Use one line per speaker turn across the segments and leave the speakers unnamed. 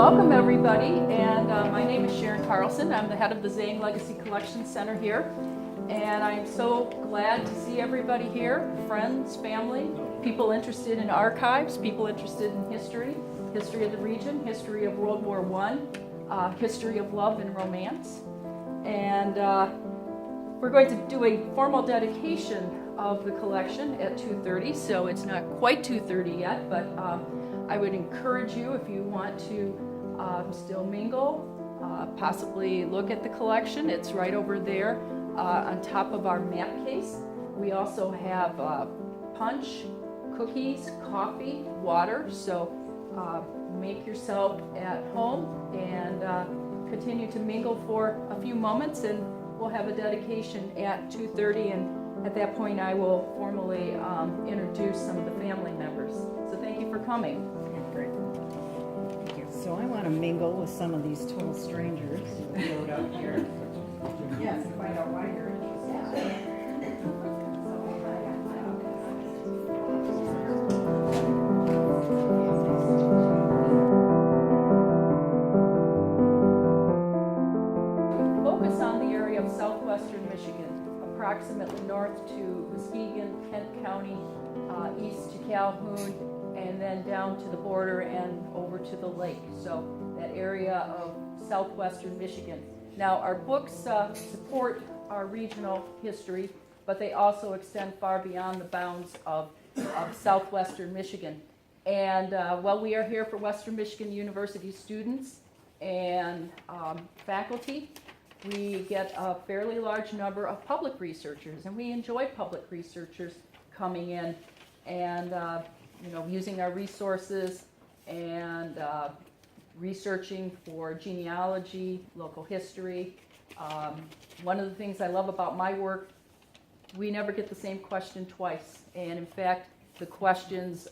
welcome everybody, and my name is Sharon Carlson. I'm the head of the Zhang Legacy Collections Center here, and I'm so glad to see everybody here, friends, family, people interested in archives, people interested in history, history of the region, history of World War I, history of love and romance. And we're going to do a formal dedication of the collection at 2:30, so it's not quite 2:30 yet, but I would encourage you, if you want to still mingle, possibly look at the collection. It's right over there on top of our map case. We also have punch, cookies, coffee, water, so make yourself at home and continue to mingle for a few moments, and we'll have a dedication at 2:30, and at that point I will formally introduce some of the family members. So thank you for coming.
Great. Thank you. So I want to mingle with some of these total strangers who showed up here. Yes, and find out why you're interested.
Focus on the area of southwestern Michigan, approximately north to Muskegon, Kent County, east to Calhoun, and then down to the border and over to the lake. So that area of southwestern Michigan. Now our books support our regional history, but they also extend far beyond the bounds of southwestern Michigan. And while we are here for Western Michigan University students and faculty, we get a fairly large number of public researchers, and we enjoy public researchers coming in and using our resources and researching for genealogy, local history. One of the things I love about my work, we never get the same question twice, and in fact, the questions,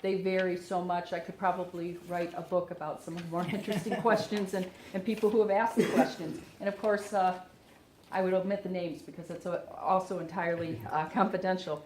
they vary so much. I could probably write a book about some of the more interesting questions and people who have asked the questions. And of course, I would omit the names because it's also entirely confidential.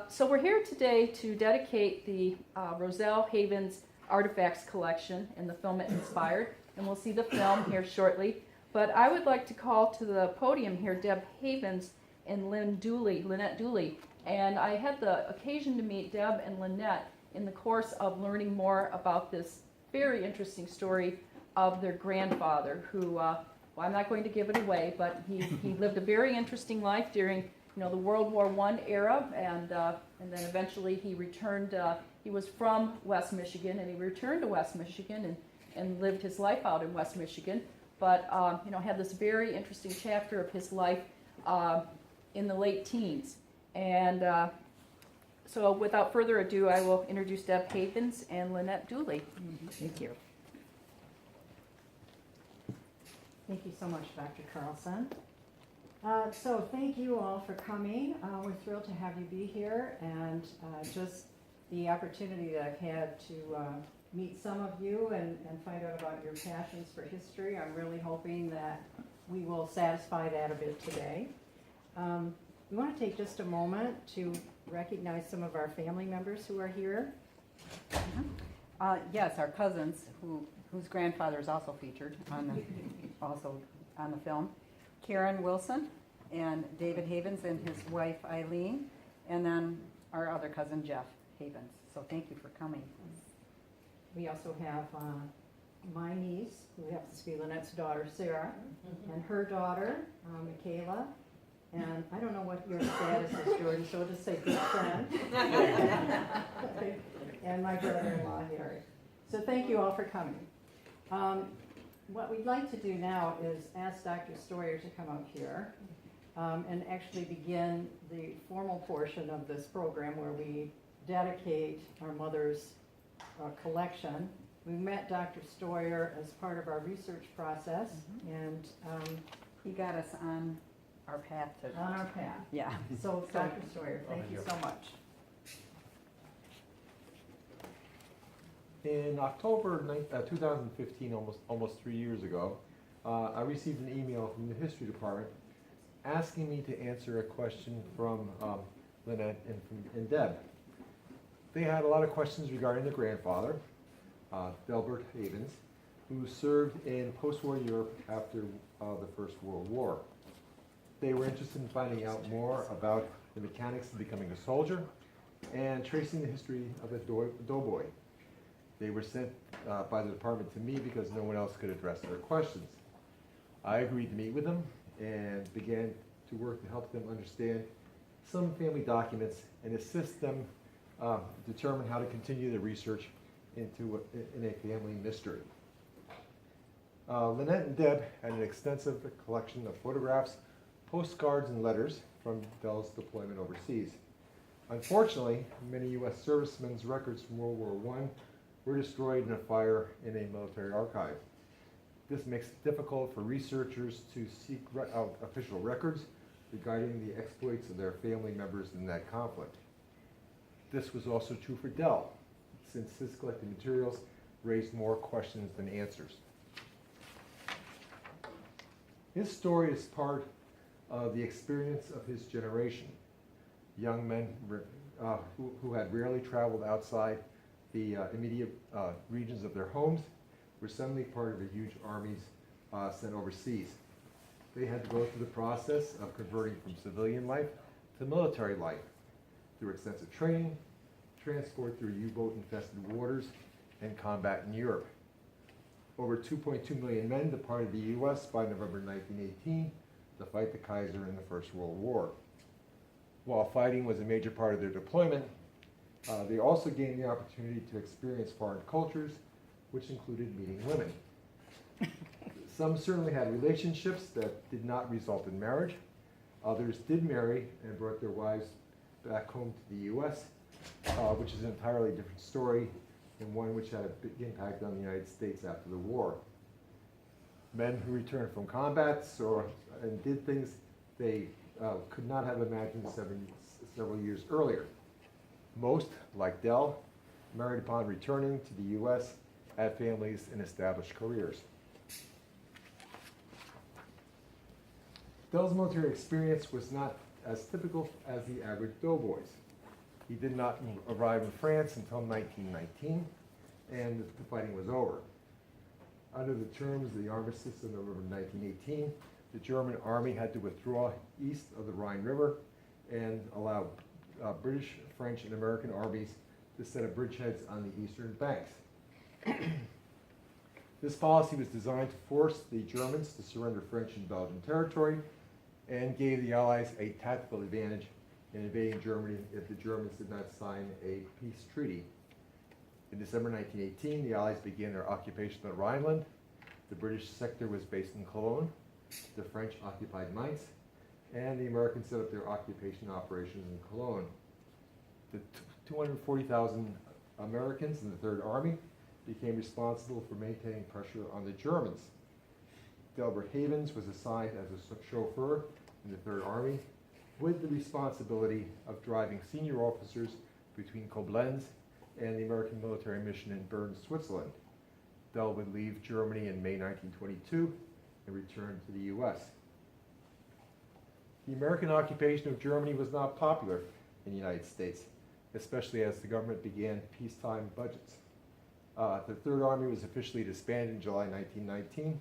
So we're here today to dedicate the Roselle Havens Artifacts Collection and the film it inspired. And we'll see the film here shortly. But I would like to call to the podium here Deb Havens and Lynette Doele. And I had the occasion to meet Deb and Lynette in the course of learning more about this very interesting story of their grandfather, who, well, I'm not going to give it away, but he lived a very interesting life during the World War I era, and then eventually he returned. He was from West Michigan, and he returned to West Michigan and lived his life out in West Michigan. But had this very interesting chapter of his life in the late teens. And so without further ado, I will introduce Deb Havens and Lynette Doele.
Thank you. Thank you so much, Dr. Carlson. So thank you all for coming. We're thrilled to have you be here, and just the opportunity that I've had to meet some of you and find out about your passions for history. I'm really hoping that we will satisfy that a bit today. We want to take just a moment to recognize some of our family members who are here.
Yes, our cousins, whose grandfather is also featured on the film. Karen Wilson and David Havens and his wife Eileen, and then our other cousin Jeff Havens. So thank you for coming.
We also have my niece, who happens to be Lynette's daughter, Sarah, and her daughter, Makayla. And I don't know what your status is, Jordan, so we'll just say good friend. And my brother-in-law, Harry. So thank you all for coming. What we'd like to do now is ask Dr. Stoyer to come up here and actually begin the formal portion of this program where we dedicate our mother's collection. We met Dr. Stoyer as part of our research process, and
He got us on our path to...
on our path.
Yeah.
So Dr. Stoyer, thank you so much.
In October 2015, almost 3 years ago, I received an email from the history department asking me to answer a question from Lynette and Deb. They had a lot of questions regarding the grandfather. Delbert Havens, who served in post-war Europe after the First World War. They were interested in finding out more about the mechanics of becoming a soldier and tracing the history of a doughboy. They were sent by the department to me because no one else could address their questions. I agreed to meet with them and began to work to help them understand some family documents and assist them determine how to continue the research in a family mystery. Lynette and Deb had an extensive collection of photographs, postcards, and letters from Del's deployment overseas. Unfortunately, many U.S. servicemen's records from World War I were destroyed in a fire in a military archive. This makes it difficult for researchers to seek out official records regarding the exploits of their family members in that conflict. This was also true for Del, since his collected materials raised more questions than answers. His story is part of the experience of his generation. Young men who had rarely traveled outside the immediate regions of their homes were suddenly part of the huge armies sent overseas. They had to go through the process of converting from civilian life to military life through extensive training, transport through U-boat-infested waters, and combat in Europe. Over 2.2 million men departed the U.S. by November 1918 to fight the Kaiser in the First World War. While fighting was a major part of their deployment, they also gained the opportunity to experience foreign cultures, which included meeting women. Some certainly had relationships that did not result in marriage. Others did marry and brought their wives back home to the U.S., which is an entirely different story and one which had a big impact on the United States after the war. Men who returned from combats and did things they could not have imagined several years earlier. Most, like Del, married upon returning to the U.S., had families and established careers. Del's military experience was not as typical as the average doughboy's. He did not arrive in France until 1919, and the fighting was over. Under the terms of the armistice of November 1918, the German army had to withdraw east of the Rhine River and allow British, French, and American armies to set up bridgeheads on the eastern banks. This policy was designed to force the Germans to surrender French and Belgian territory and gave the Allies a tactical advantage in invading Germany if the Germans did not sign a peace treaty. In December 1918, the Allies began their occupation of Rhineland. The British sector was based in Cologne, the French occupied Mainz, and the Americans set up their occupation operations in Cologne. The 240,000 Americans in the Third Army became responsible for maintaining pressure on the Germans. Delbert Havens was assigned as a chauffeur in the Third Army with the responsibility of driving senior officers between Koblenz and the American military mission in Bern, Switzerland. Del would leave Germany in May 1922 and return to the U.S. The American occupation of Germany was not popular in the United States, especially as the government began peacetime budgets. The Third Army was officially disbanded in July 1919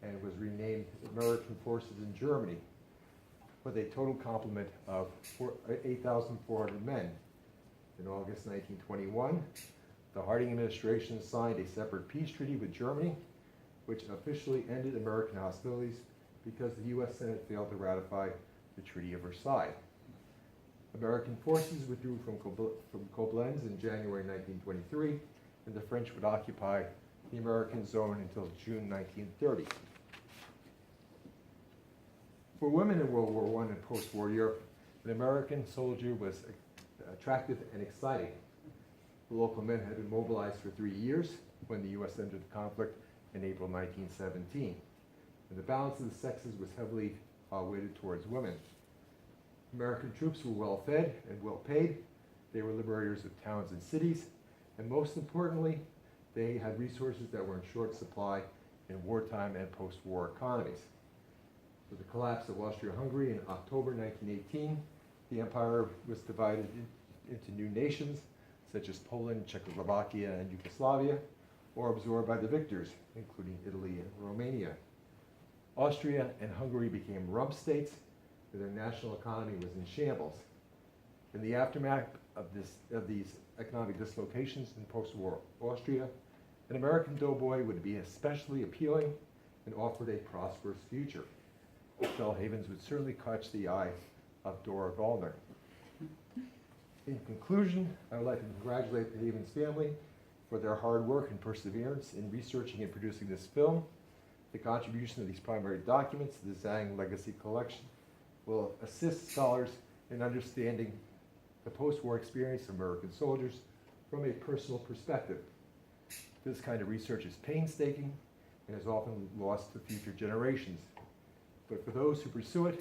and was renamed American Forces in Germany, with a total complement of 8,400 men. In August 1921, the Harding administration signed a separate peace treaty with Germany, which officially ended American hostilities because the U.S. Senate failed to ratify the Treaty of Versailles. American forces withdrew from Koblenz in January 1923, and the French would occupy the American zone until June 1930. For women in World War I and post-war Europe, an American soldier was attractive and exciting. The local men had been mobilized for 3 years when the U.S. entered the conflict in April 1917. And the balance of the sexes was heavily weighted towards women. American troops were well fed and well paid. They were liberators of towns and cities. And most importantly, they had resources that were in short supply in wartime and post-war economies. With the collapse of Austria-Hungary in October 1918, the empire was divided into new nations, such as Poland, Czechoslovakia, and Yugoslavia, or absorbed by the victors, including Italy and Romania. Austria and Hungary became rump states, and their national economy was in shambles. In the aftermath of these economic dislocations in post-war Austria, an American doughboy would be especially appealing and offered a prosperous future. Roselle Havens would certainly catch the eye of Dora Gallner. In conclusion, I would like to congratulate the Havens family for their hard work and perseverance in researching and producing this film. The contribution of these primary documents to the Zhang Legacy Collection will assist scholars in understanding the post-war experience of American soldiers from a personal perspective. This kind of research is painstaking and is often lost to future generations. But for those who pursue it,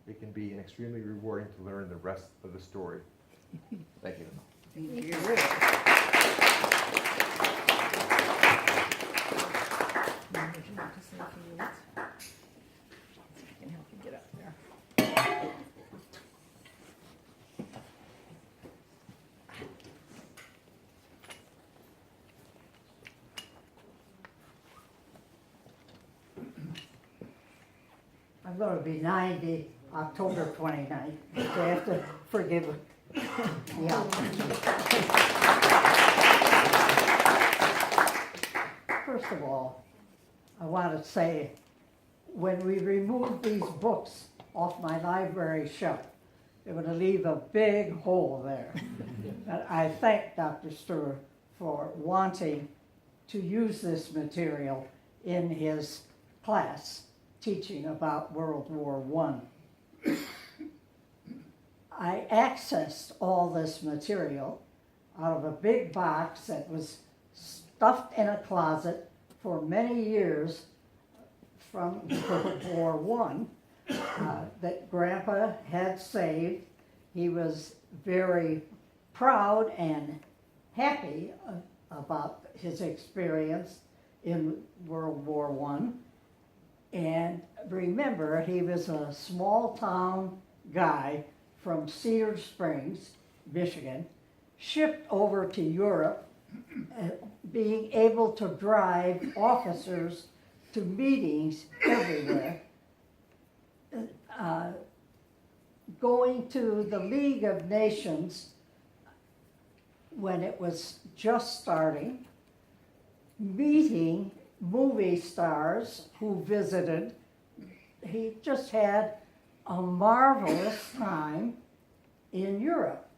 it can be extremely rewarding to learn the rest of the story. Thank you.
Thank you.
Would you like to say a few words? See if I can help you get up there.
I'm going to be 90 October 29th, so you have to forgive me. First of all, I want to say, when we removed these books off my library shelf, it would leave a big hole there. And I thank Dr. Stewart for wanting to use this material in his class teaching about World War I. I accessed all this material out of a big box that was stuffed in a closet for many years from World War I that Grandpa had saved. He was very proud and happy about his experience in World War I. And remember, he was a small town guy from Cedar Springs, Michigan, shipped over to Europe, being able to drive officers to meetings everywhere, going to the League of Nations when it was just starting, meeting movie stars who visited. He just had a marvelous time in Europe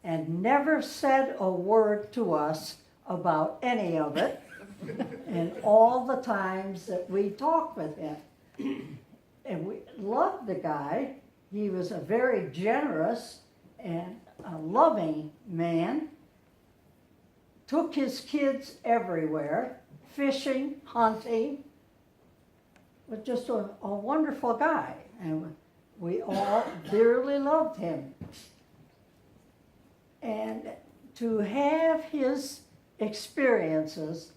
and never said a word to us about any of it and all the times that we talked with him. And we loved the guy. He was a very generous and a loving man, took his kids everywhere, fishing, hunting, was just a wonderful guy, and we all dearly loved him. And to have his experiences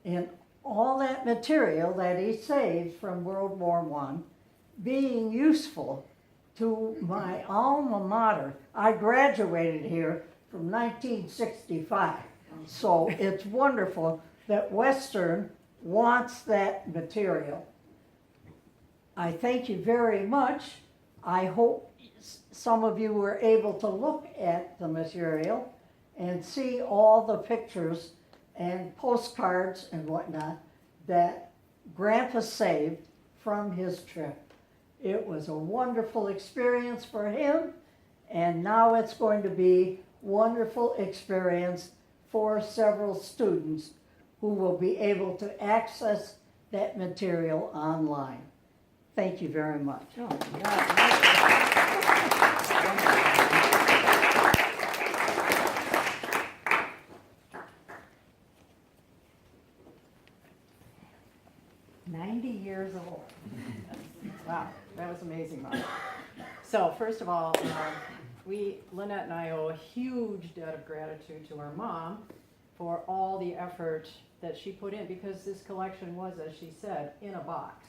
in all that material that he saved from World War I being useful to my alma mater. I graduated here from 1965, so it's wonderful that Western wants that material. I thank you very much. I hope some of you were able to look at the material and see all the pictures and postcards and whatnot that Grandpa saved from his trip. It was a wonderful experience for him, and now it's going to be a wonderful experience for several students who will be able to access that material online. Thank you very much.
Oh, God.
90 years old. Wow, that was amazing, Mom. So first of all, Lynette and I owe a huge debt of gratitude to our mom for all the effort that she put in, because this collection was, as she said, in a box.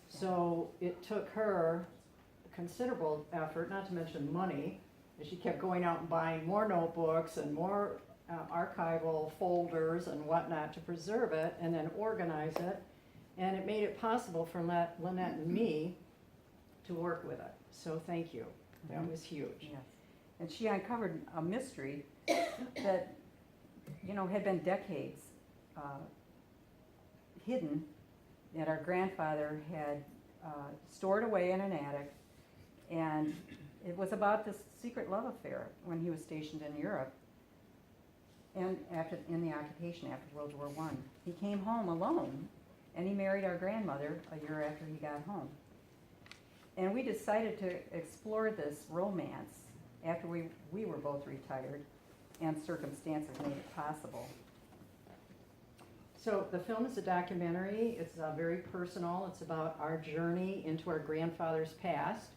So it took her considerable effort, not to mention money, and she kept going out and buying more notebooks and more archival folders and whatnot to preserve it and then organize it. And it made it possible for Lynette and me to work with it. So thank you. That was huge.
Yes. And she uncovered a mystery that, had been decades hidden, that our grandfather had stored away in an attic. And it was about this secret love affair when he was stationed in Europe and in the occupation after World War I. He came home alone, and he married our grandmother a year after he got home. And we decided to explore this romance after we were both retired, and circumstances made it possible.
So the film is a documentary. It's very personal. It's about our journey into our grandfather's past,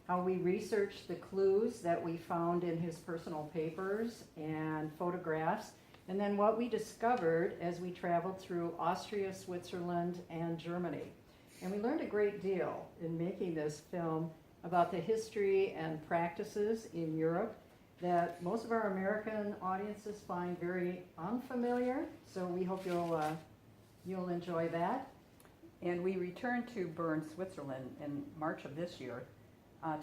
how we researched the clues that we found in his personal papers and photographs, and then what we discovered as we traveled through Austria, Switzerland, and Germany. And we learned a great deal in making this film about the history and practices in Europe that most of our American audiences find very unfamiliar. So we hope you'll enjoy that.
And we returned to Bern, Switzerland in March of this year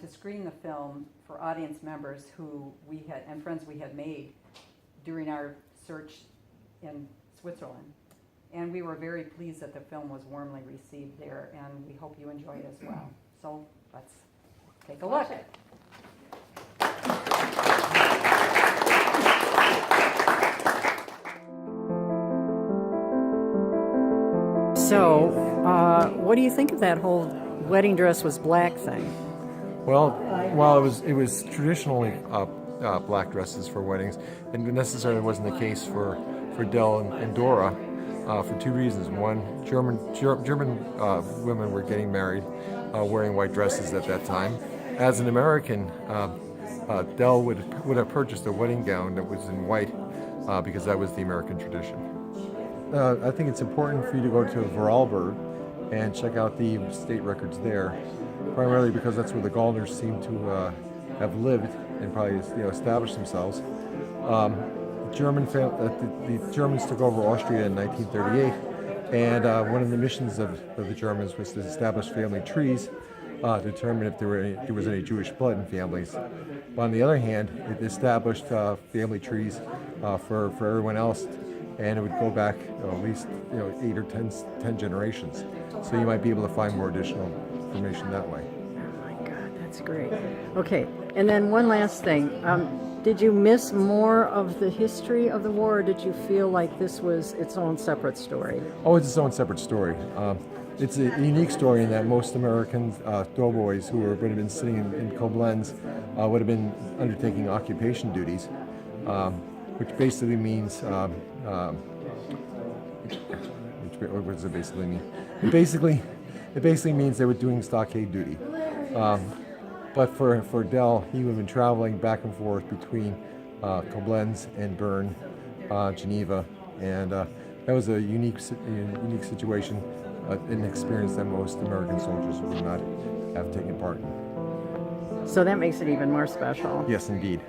to screen the film for audience members and friends we had made during our search in Switzerland. And we were very pleased that the film was warmly received there, and we hope you enjoy it as well. So let's take a look.
Watch it. So, what do you think of that whole wedding dress was black thing?
Well, it was traditionally black dresses for weddings, and it necessarily wasn't the case for Doele and Dora for two reasons. One, German women were getting married wearing white dresses at that time. As an American, Doele would have purchased a wedding gown that was in white because that was the American tradition. I think it's important for you to go to Vorarlberg and check out the state records there, primarily because that's where the Gallners seem to have lived and probably established themselves. The Germans took over Austria in 1938, and one of the missions of the Germans was to establish family trees to determine if there was any Jewish blood in families. But on the other hand, it established family trees for everyone else, and it would go back at least 8 or 10 generations. So you might be able to find more additional information that way.
Oh my God, that's great. Okay, and then one last thing. Did you miss more of the history of the war, or did you feel like this was its own separate story?
Oh, it's its own separate story. It's a unique story in that most American doughboys who would have been sitting in Koblenz would have been undertaking occupation duties, which basically means what does it basically mean? It basically means they were doing stockade duty. But for Doele, he would have been traveling back and forth between Koblenz and Bern, Geneva, and that was a unique situation, an experience that most American soldiers would not have taken part in.
So that makes it even more special.
Yes, indeed.